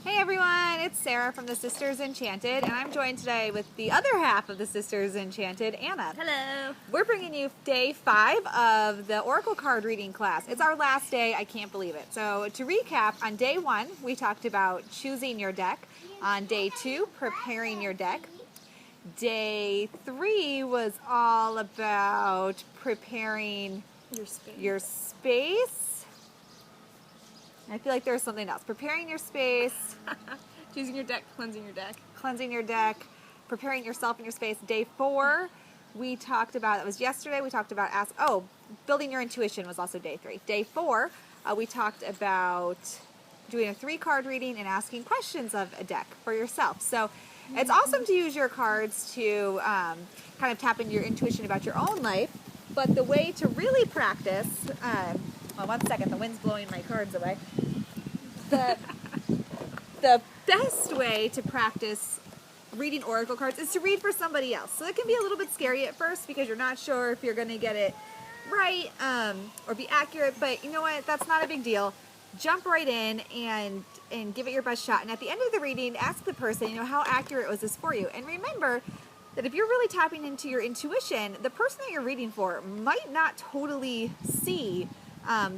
Hey everyone, it's Sarah from the Sisters Enchanted, and I'm joined today with the other half of the Sisters Enchanted, Anna. Hello. We're bringing you day 5 of the Oracle card reading class. It's our last day, I can't believe it. So to recap, on day 1, we talked about choosing your deck. On day 2, preparing your deck. Day 3 was all about preparing your space. I feel like there's something else. Preparing your space. Choosing your deck, cleansing your deck. Cleansing your deck. Preparing yourself and your space. Day 4, we talked about, it was yesterday, we talked about, building your intuition was also day 3. Day 4, we talked about doing a 3-card reading and asking questions of a deck for yourself. So it's awesome to use your cards to kind of tap into your intuition about your own life. But the way to really practice, well, one second, the wind's blowing my cards away. The best way to practice reading oracle cards is to read for somebody else. So it can be a little bit scary at first because you're not sure if you're going to get it right or be accurate. But you know what? That's not a big deal. Jump right in and give it your best shot. And at the end of the reading, ask the person, how accurate was this for you? And remember that if you're really tapping into your intuition, the person that you're reading for might not totally see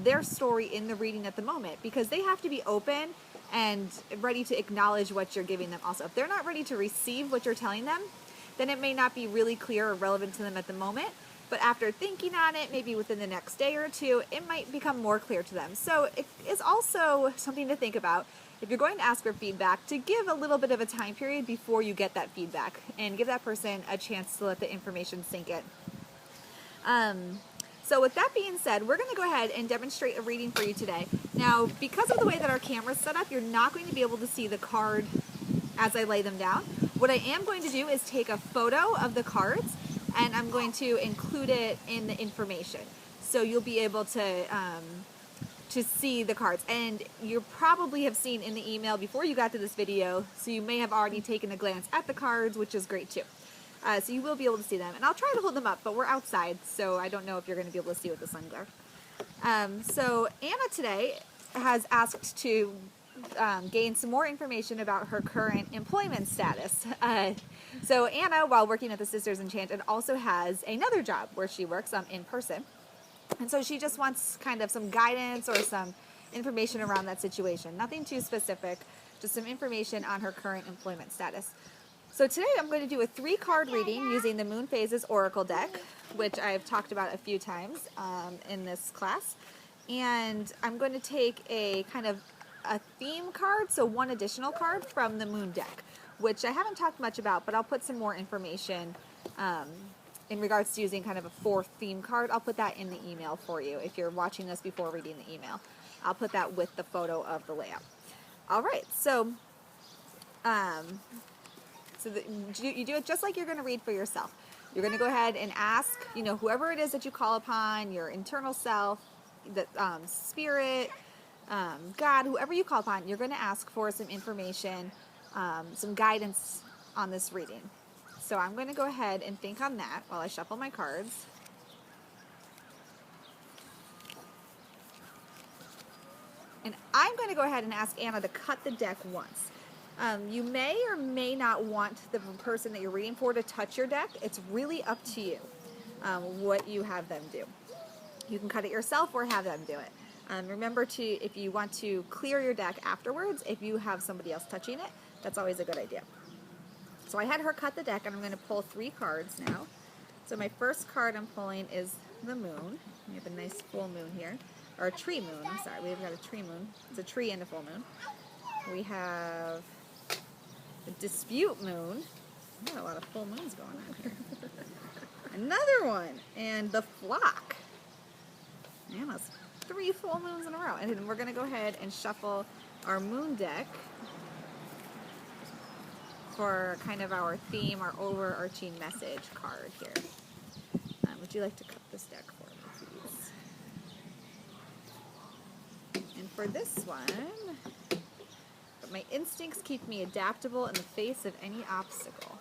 their story in the reading at the moment, because they have to be open and ready to acknowledge what you're giving them also. If they're not ready to receive what you're telling them, then it may not be really clear or relevant to them at the moment. But after thinking on it, maybe within the next day or two, it might become more clear to them. So it is also something to think about. If you're going to ask for feedback, to give a little bit of a time period before you get that feedback and give that person a chance to let the information sink in. So with that being said, we're going to go ahead and demonstrate a reading for you today. Now, because of the way that our camera's set up, you're not going to be able to see the card as I lay them down. What I am going to do is take a photo of the cards, and I'm going to include it in the information. So you'll be able to see the cards. And you probably have seen in the email before you got to this video, so you may have already taken a glance at the cards, which is great too. So you will be able to see them. And I'll try to hold them up, but we're outside, so I don't know if you're going to be able to see with the sun glare. So Anna today has asked to gain some more information about her current employment status. So Anna, while working at the Sisters Enchanted, also has another job where she works in person. And so she just wants kind of some guidance or some information around that situation. Nothing too specific, just some information on her current employment status. So today I'm going to do a 3-card reading using the Moon Phases Oracle deck, which I've talked about a few times in this class. And I'm going to take a kind of a theme card, so one additional card from the Moon deck, which I haven't talked much about, but I'll put some more information in regards to using kind of a 4th theme card. I'll put that in the email for you if you're watching this before reading the email. I'll put that with the photo of the layout. All right, so you do it just like you're going to read for yourself. You're going to go ahead and ask, whoever it is that you call upon, your internal self, the spirit, God, whoever you call upon, you're going to ask for some information, some guidance on this reading. So I'm going to go ahead and think on that while I shuffle my cards. And I'm going to go ahead and ask Anna to cut the deck once. You may or may not want the person that you're reading for to touch your deck. It's really up to you what you have them do. You can cut it yourself or have them do it. Remember to, if you want to clear your deck afterwards, if you have somebody else touching it, that's always a good idea. So I had her cut the deck, and I'm going to pull 3 cards now. So my first card I'm pulling is the moon. We have a nice full moon here. Or a tree moon, I'm sorry. We've got a tree moon. It's a tree and a full moon. We have a dispute moon. We got a lot of full moons going on here. Another one. And the flock. Man, that's 3 full moons in a row. And then we're going to go ahead and shuffle our moon deck for kind of our theme, our overarching message card here. Would you like to cut this deck for me, please? And for this one, my instincts keep me adaptable in the face of any obstacle.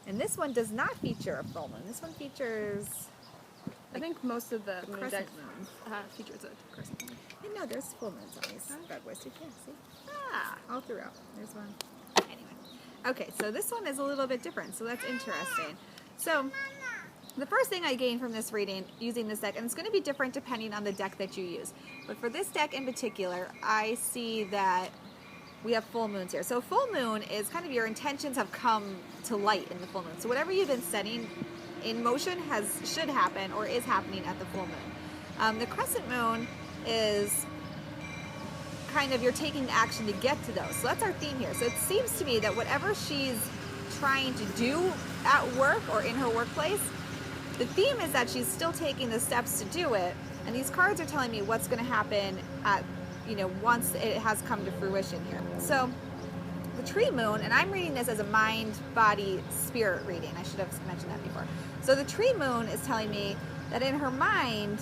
And this one does not feature a full moon. This one features... I think most of the moon crescent deck moons features a crescent moon. I know Oh, there's full moons on these bad boys too. Yeah, see? Ah. All throughout. There's one. Anyway. Okay, so this one is a little bit different, so that's interesting. So, the first thing I gained from this reading using this deck, and it's going to be different depending on the deck that you use, but for this deck in particular, I see that we have full moons here. So full moon is kind of your intentions have come to light in the full moon. So whatever you've been setting in motion should happen or is happening at the full moon. The crescent moon is kind of you're taking action to get to those. So that's our theme here. So it seems to me that whatever she's trying to do at work or in her workplace, the theme is that she's still taking the steps to do it. And these cards are telling me what's going to happen at, once it has come to fruition here. So the tree moon, and I'm reading this as a mind, body, spirit reading. I should have mentioned that before. So the tree moon is telling me that in her mind,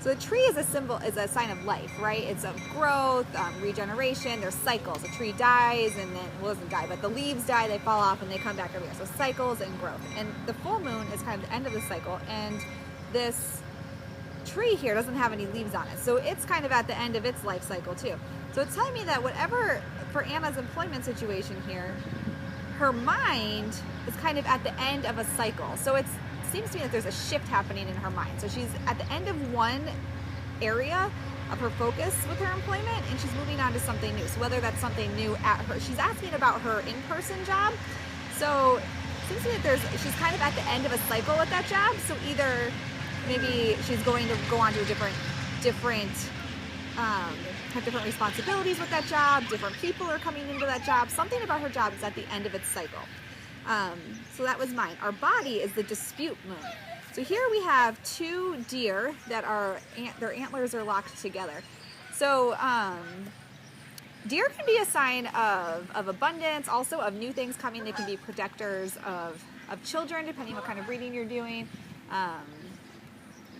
so the tree is a symbol, is a sign of life, right? It's of growth, regeneration. There's cycles. A tree dies and then, well, it doesn't die, but the leaves die, they fall off, and they come back every year. So cycles and growth. And the full moon is kind of the end of the cycle. And this tree here doesn't have any leaves on it. So it's kind of at the end of its life cycle too. So it's telling me that whatever, for Anna's employment situation here, her mind is kind of at the end of a cycle. So it seems to me that there's a shift happening in her mind. So she's at the end of one area of her focus with her employment and she's moving on to something new. So whether that's something new at her, she's asking about her in-person job. So it seems to me that she's kind of at the end of a cycle with that job. So either maybe she's going to go on to a different have different responsibilities with that job, different people are coming into that job. Something about her job is at the end of its cycle. So that was mine. Our body is the dispute moon. So here we have two deer that their antlers are locked together. So deer can be a sign of abundance, also of new things coming. They can be protectors of children, depending on what kind of reading you're doing.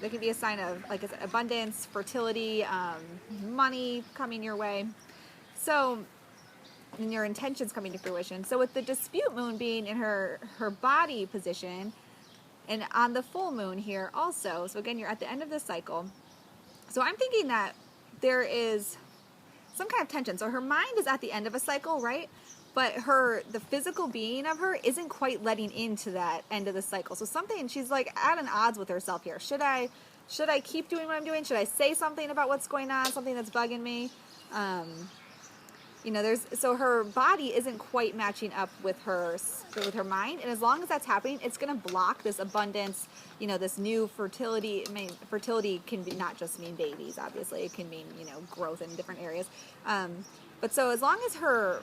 They can be a sign of, like I said, abundance, fertility, money coming your way. So, and your intentions coming to fruition. So with the dispute moon being in her body position, and on the full moon here also, so again, you're at the end of the cycle. So I'm thinking that there is some kind of tension. So her mind is at the end of a cycle, right? But the physical being of her isn't quite letting into that end of the cycle. So she's like at an odds with herself here. Should I keep doing what I'm doing? Should I say something about what's going on? Something that's bugging me? So her body isn't quite matching up with her mind. And as long as that's happening, it's going to block this abundance, this new fertility. I mean, fertility can be not just mean babies, obviously. It can mean, growth in different areas. But so as long as her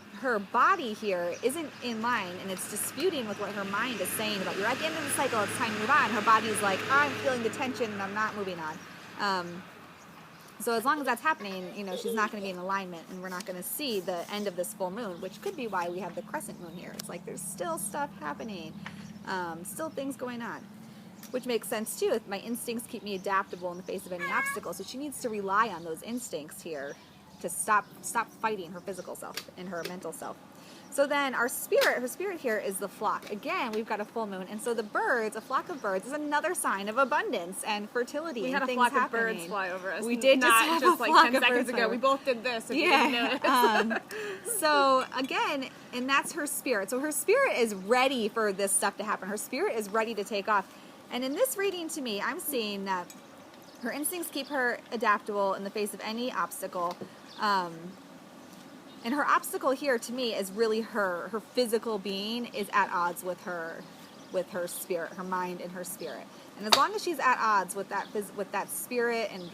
body here isn't in line and it's disputing with what her mind is saying about you're at the end of the cycle, it's time to move on. Her body's like, I'm feeling the tension and I'm not moving on. So as long as that's happening, she's not going to be in alignment and we're not going to see the end of this full moon, which could be why we have the crescent moon here. It's like there's still stuff happening, still things going on, which makes sense too. If my instincts keep me adaptable in the face of any obstacle, so she needs to rely on those instincts here to stop fighting her physical self and her mental self. So then her spirit here is the flock. Again, we've got a full moon. And so the birds, a flock of birds, is another sign of abundance and fertility. We had and a flock of birds fly over us. We did just like 10 seconds ago. We both did this. If you didn't notice. So again, and that's her spirit. So her spirit is ready for this stuff to happen. Her spirit is ready to take off. And in this reading to me, I'm seeing that her instincts keep her adaptable in the face of any obstacle. And her obstacle here to me is really her physical being is at odds with her spirit, her mind and her spirit. And as long as she's at odds with that spirit and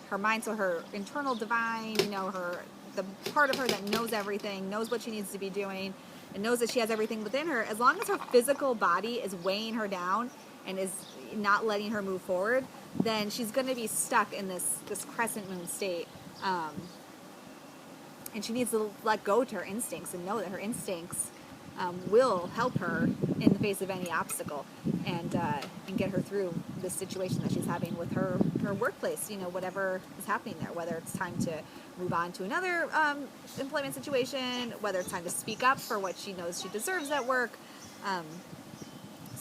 her mind, so her internal divine, the part of her that knows everything, knows what she needs to be doing, and knows that she has everything within her, as long as her physical body is weighing her down and is not letting her move forward, then she's going to be stuck in this crescent moon state. And she needs to let go to her instincts and know that her instincts will help her in the face of any obstacle and get her through this situation that she's having with her workplace, whatever is happening there, whether it's time to move on to another employment situation, whether it's time to speak up for what she knows she deserves at work.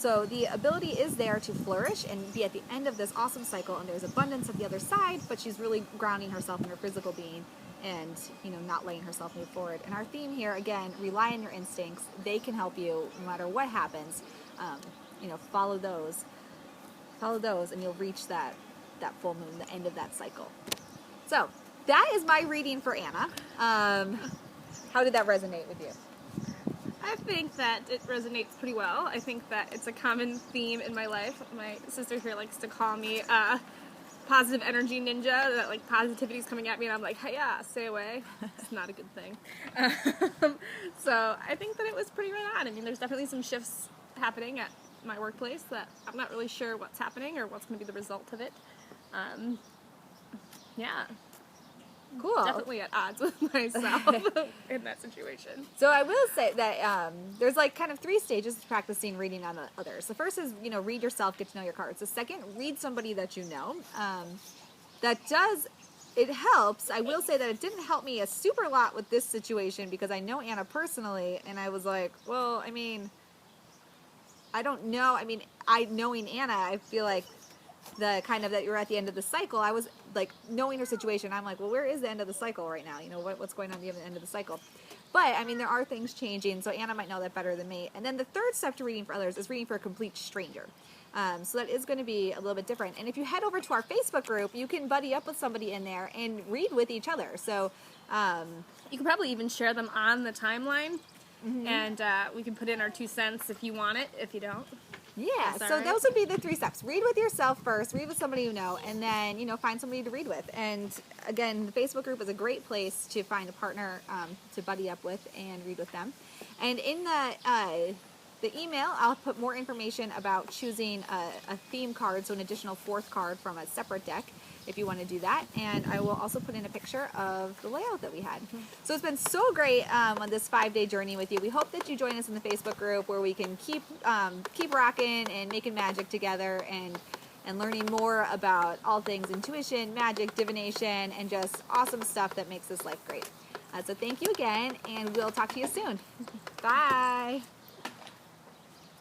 So the ability is there to flourish and be at the end of this awesome cycle, and there's abundance at the other side, but she's really grounding herself in her physical being and, you know, not letting herself move forward. And our theme here, again, rely on your instincts. They can help you no matter what happens. You know, follow those, and you'll reach that full moon, the end of that cycle. So that is my reading for Anna. How did that resonate with you? I think that it resonates pretty well. I think that it's a common theme in my life. My sister here likes to call me positive energy ninja, that like positivity is coming at me and I'm like, hey, yeah, stay away. It's not a good thing. So I think that it was pretty right on. I mean, there's definitely some shifts happening at my workplace that I'm not really sure what's happening or what's going to be the result of it. Yeah. Cool. Definitely at odds with myself in that situation. So I will say that there's like kind of 3 stages to practicing reading on others. The first is, you know, read yourself, get to know your cards. The second, read somebody that you know. It helps. I will say that it didn't help me a super lot with this situation because I know Anna personally, and I was like, well, I mean, I don't know. I mean, knowing Anna, I feel like the kind of that you're at the end of the cycle, I was like knowing her situation. I'm like, well, where is the end of the cycle right now? You know, what's going on at the end of the cycle? But I mean, there are things changing, so Anna might know that better than me. And then the third step to reading for others is reading for a complete stranger. So that is going to be a little bit different. And if you head over to our Facebook group, you can buddy up with somebody in there and read with each other. So you can probably even share them on the timeline, and we can put in our 2 cents if you want it. If you don't. Yeah, so those would be the 3 steps. Read with yourself first, read with somebody you know, and then, you know, find somebody to read with. And again, the Facebook group is a great place to find a partner to buddy up with and read with them. And in the email, I'll put more information about choosing a theme card, so an additional 4th card from a separate deck if you want to do that. And I will also put in a picture of the layout that we had. So it's been so great on this 5-day journey with you. We hope that you join us in the Facebook group where we can keep rocking and making magic together and learning more about all things intuition, magic, divination, and just awesome stuff that makes this life great. So thank you again, and we'll talk to you soon. Bye.